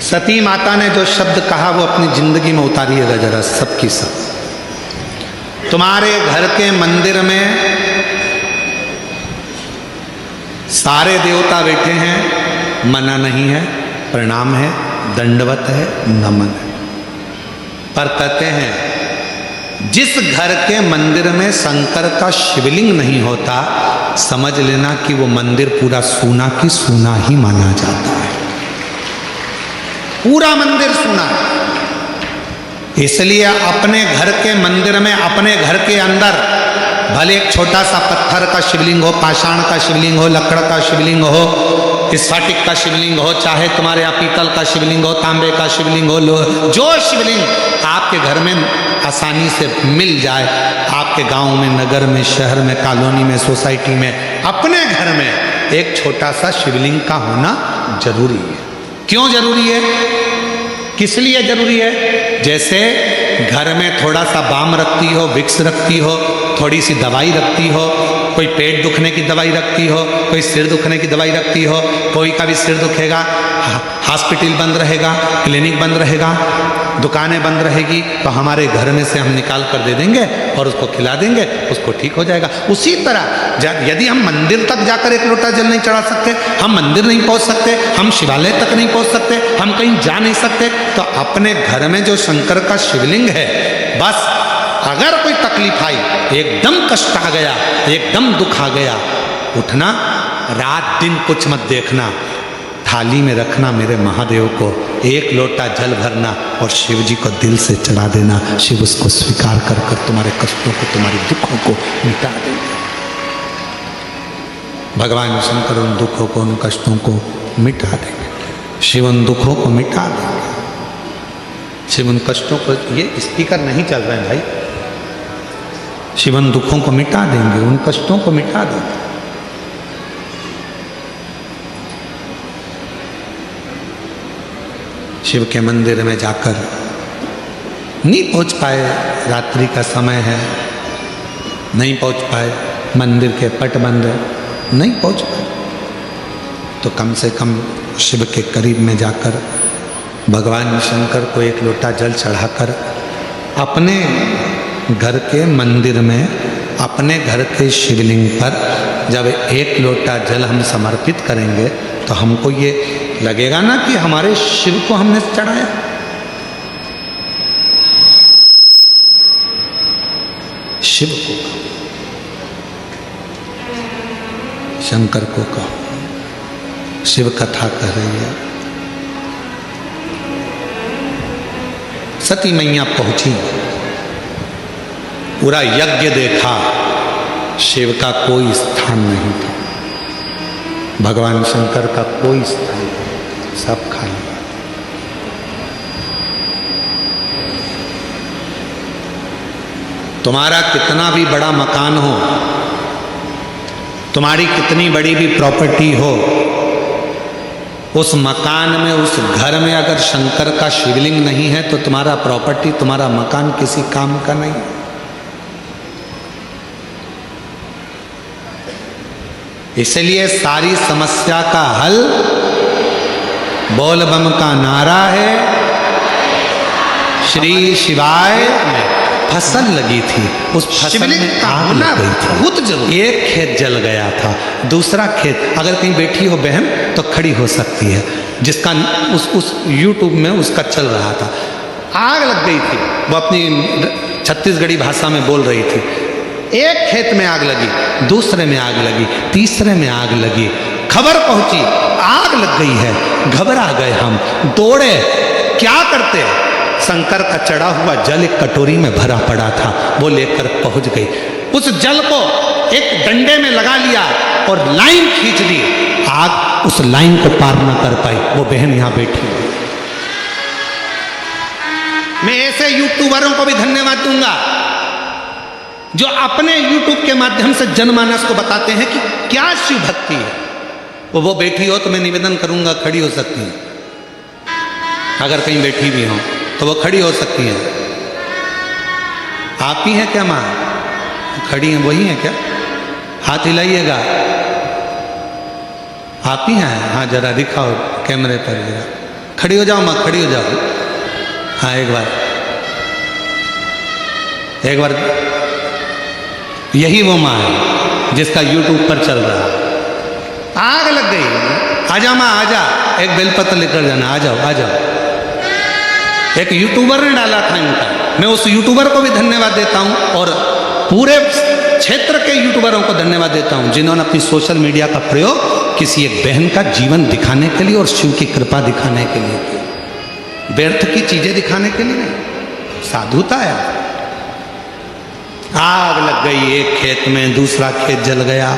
सती माता ने जो शब्द कहा वो अपनी जिंदगी में उतारिएगा जरा, सबकी सब। तुम्हारे घर के मंदिर में सारे देवता बैठे हैं, मना नहीं है, प्रणाम है, दंडवत है, नमन है, पर कहते हैं जिस घर के मंदिर में शंकर का शिवलिंग नहीं होता, समझ लेना कि वो मंदिर पूरा सूना की सूना ही माना जाता है, पूरा मंदिर सूना। इसलिए अपने घर के मंदिर में, अपने घर के अंदर भले एक छोटा सा पत्थर का शिवलिंग हो, पाषाण का शिवलिंग हो, लकड़ का शिवलिंग हो, स्फटिक का शिवलिंग हो, चाहे तुम्हारे यहाँ पीतल का शिवलिंग हो, तांबे का शिवलिंग हो, जो शिवलिंग आपके घर में आसानी से मिल जाए, आपके गांव में, नगर में, शहर में, कॉलोनी में, सोसाइटी में, अपने घर में एक छोटा सा शिवलिंग का होना जरूरी है। क्यों जरूरी है, किस लिए जरूरी है? जैसे घर में थोड़ा सा बाम रखती हो, विक्स रखती हो, थोड़ी सी दवाई रखती हो, कोई पेट दुखने की दवाई रखती हो, कोई सिर दुखने की दवाई रखती हो, कोई का भी सिर दुखेगा, हॉस्पिटल बंद रहेगा, क्लिनिक बंद रहेगा, दुकानें बंद रहेगी, तो हमारे घर में से हम निकाल कर दे देंगे और उसको खिला देंगे, उसको ठीक हो जाएगा। उसी तरह यदि हम मंदिर तक जाकर एक लोटा जल नहीं चढ़ा सकते, हम मंदिर नहीं पहुंच सकते, हम शिवालय तक नहीं पहुंच सकते, हम कहीं जा नहीं सकते, तो अपने घर में जो शंकर का शिवलिंग है, बस अगर कोई तकलीफ आई, एकदम कष्ट आ गया, एकदम दुख आ गया, उठना, रात दिन कुछ मत देखना, थाली में रखना मेरे महादेव को, एक लोटा जल भरना और शिव जी को दिल से चढ़ा देना। शिव उसको स्वीकार कर कर तुम्हारे कष्टों को, तुम्हारे दुखों को मिटा देंगे। भगवान शंकर उन दुखों को, उन कष्टों को मिटा देंगे। शिव उन दुखों को मिटा देंगे, शिव उन कष्टों को, ये स्पीकर नहीं चल रहे हैं भाई, शिव उन दुखों को मिटा देंगे, उन कष्टों को मिटा देंगे। शिव के मंदिर में जाकर नहीं पहुंच पाए, रात्रि का समय है, नहीं पहुंच पाए, मंदिर के पट बंद है, नहीं पहुंच पाए, तो कम से कम शिव के करीब में जाकर भगवान शंकर को एक लोटा जल चढ़ाकर अपने घर के मंदिर में, अपने घर के शिवलिंग पर जब एक लोटा जल हम समर्पित करेंगे, तो हमको ये लगेगा ना कि हमारे शिव को हमने चढ़ाया। शिव को कहो, शंकर को कहो, शिव कथा कह रही है। सती मैया पहुंची, पूरा यज्ञ देखा, शिव का कोई स्थान नहीं था, भगवान शंकर का कोई स्थान नहीं, सब खाली। तुम्हारा कितना भी बड़ा मकान हो, तुम्हारी कितनी बड़ी भी प्रॉपर्टी हो, उस मकान में, उस घर में अगर शंकर का शिवलिंग नहीं है, तो तुम्हारा प्रॉपर्टी, तुम्हारा मकान किसी काम का नहीं। इसलिए सारी समस्या का हल बोल बम का नारा है। श्री शिवाय में फसल लगी थी, उस फसल में आग लग गई थी, बहुत जरूरी। एक खेत जल गया था, दूसरा खेत, अगर कहीं बैठी हो बहन तो खड़ी हो सकती है, जिसका उस YouTube में उसका चल रहा था, आग लग गई थी, वो अपनी छत्तीसगढ़ी भाषा में बोल रही थी। एक खेत में आग लगी, दूसरे में आग लगी, तीसरे में आग लगी, खबर पहुंची आग लग गई है, घबरा गए हम, दौड़े, क्या करते, शंकर का चढ़ा हुआ जल एक कटोरी में भरा पड़ा था, वो लेकर पहुंच गई, उस जल को एक डंडे में लगा लिया और लाइन खींच ली, आग उस लाइन को पार न कर पाई। वो बहन यहां बैठी है। मैं ऐसे यूट्यूबरों को भी धन्यवाद दूंगा जो अपने YouTube के माध्यम से जनमानस को बताते हैं कि क्या शिव भक्ति है। वो बैठी हो तो मैं निवेदन करूंगा, खड़ी हो सकती है, अगर कहीं बैठी भी हो तो वो खड़ी हो सकती है। आप ही हैं क्या माँ? खड़ी हैं, वही हैं क्या? हाथ हिलाइएगा। आप ही हैं? हाँ जरा दिखाओ कैमरे पर जरा। खड़ी हो जाओ माँ, खड़ी हो जाओ। हाँ एक बार यही वो माँ है जिसका यूट्यूब पर चल रहा है। आग लग गई। आजा माँ आजा, एक बेलपत्र लेकर जाना। आ जाओ आ जाओ। एक यूट्यूबर ने डाला था इनका, मैं उस यूट्यूबर को भी धन्यवाद देता हूँ और पूरे क्षेत्र के यूट्यूबरों को धन्यवाद देता हूँ जिन्होंने अपनी सोशल मीडिया का प्रयोग किसी एक बहन का जीवन दिखाने के लिए और शिव की कृपा दिखाने के लिए किया। व्यर्थ की चीजें दिखाने के लिए नहीं, साधुता है। आग लग गई एक खेत में, दूसरा खेत जल गया,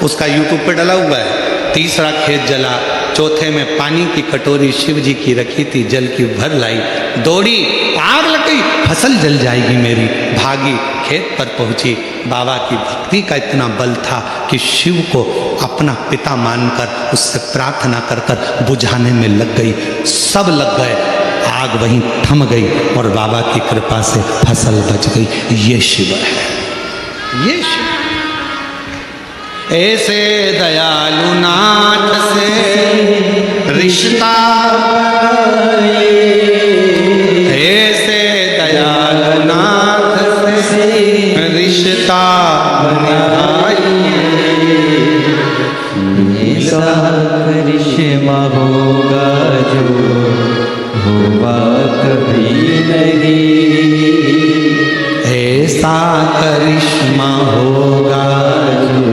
उसका यूट्यूब पे डला हुआ है। तीसरा खेत जला, चौथे में पानी की कटोरी शिव जी की रखी थी, जल की भर लाई, दौड़ी, आग लग गई, फसल जल जाएगी मेरी, भागी, खेत पर पहुंची। बाबा की भक्ति का इतना बल था कि शिव को अपना पिता मानकर उससे प्रार्थना कर कर बुझाने में लग गई। सब लग गए, आग वहीं थम गई और बाबा की कृपा से फसल बच गई। ये शिव है, ये शिव। ऐसे दयालु नाथ से रिश्ता, ऐसे दयालु नाथ से रिश्ता ऐसा करिश्मा होगा जो हुआ कभी नहीं, ऐसा करिश्मा होगा जो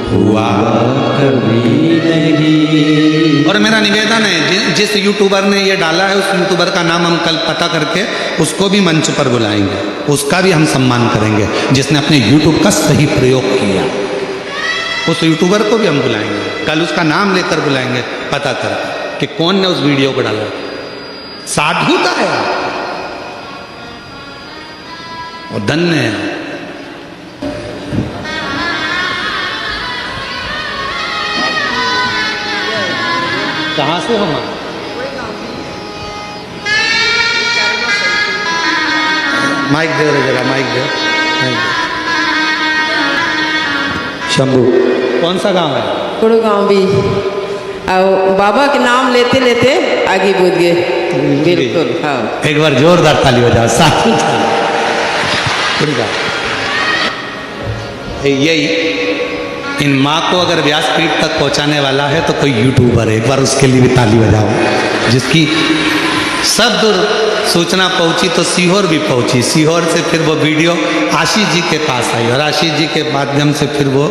हुआ कभी नहीं। और मेरा निवेदन है जिस यूट्यूबर ने ये डाला है उस यूट्यूबर का नाम हम कल पता करके उसको भी मंच पर बुलाएंगे, उसका भी हम सम्मान करेंगे जिसने अपने यूट्यूब का सही प्रयोग किया। उस यूट्यूबर को भी हम बुलाएंगे, कल उसका नाम लेकर बुलाएंगे पता करके कि कौन ने उस वीडियो को डाला। साधुता है और धन्य है। कहाँ से हो माँ? माइक दे रहे जरा, माइक दे। शंभू, कौन सा गांव है? कुड़ू गाँव भी। और बाबा के नाम लेते लेते आगे बढ़ गए। बिल्कुल हाँ। एक बार जोरदार ताली हो जाओ। साथ यही इन माँ को अगर व्यासपीठ तक पहुंचाने वाला है तो कोई यूट्यूबर है, एक बार उसके लिए भी ताली बजाओ। जिसकी सब दूर सूचना पहुंची तो सीहोर भी पहुंची, सीहोर से फिर वो वीडियो आशीष जी के पास आई और आशीष जी के माध्यम से फिर वो